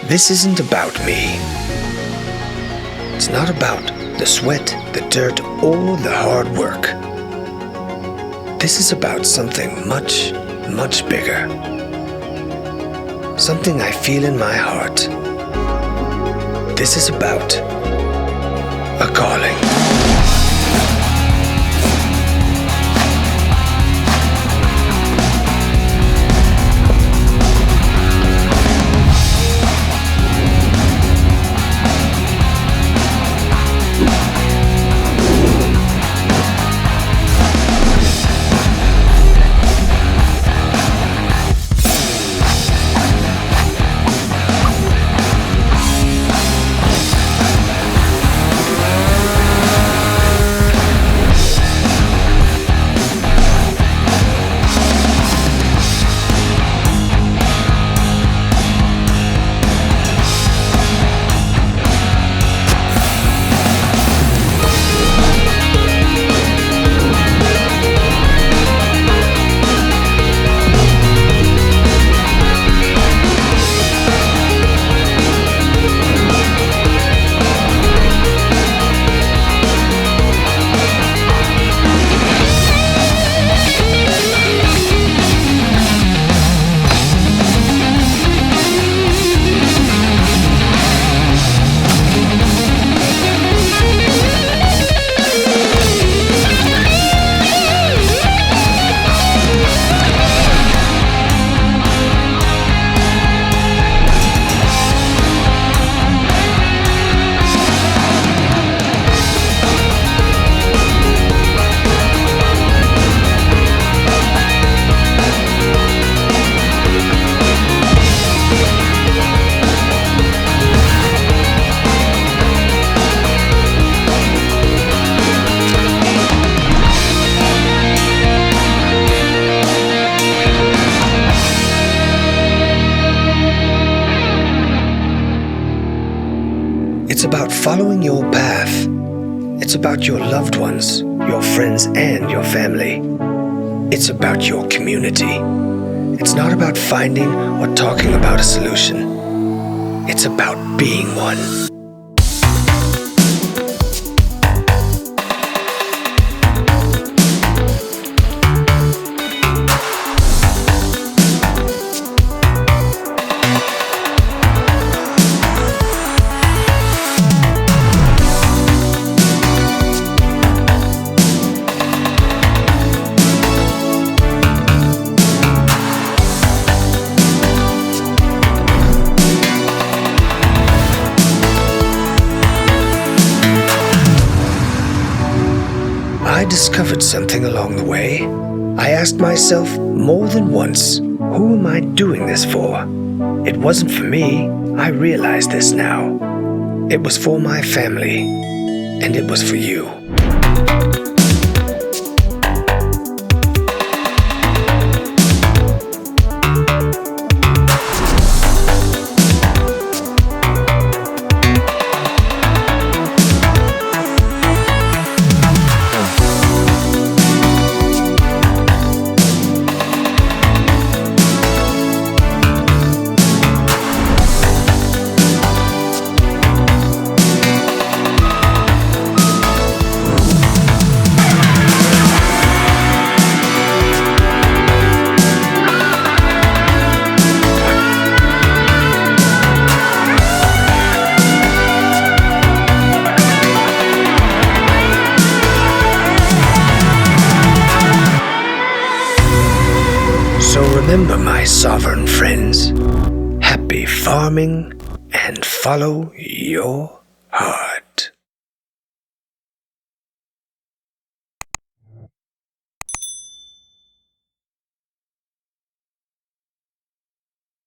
This isn't about me. It's not about the sweat, the dirt, or the hard work. This is about something much, much bigger. Something I feel in my heart. This is about a calling. It's about following your path. It's about your loved ones, your friends, and your family. It's about your community. It's not about finding or talking about a solution. It's about being one. I discovered something along the way. I asked myself more than once, who am I doing this for? It wasn't for me. I realize this now. It was for my family, and it was for you. So remember, my sovereign friends, happy farming and follow your heart.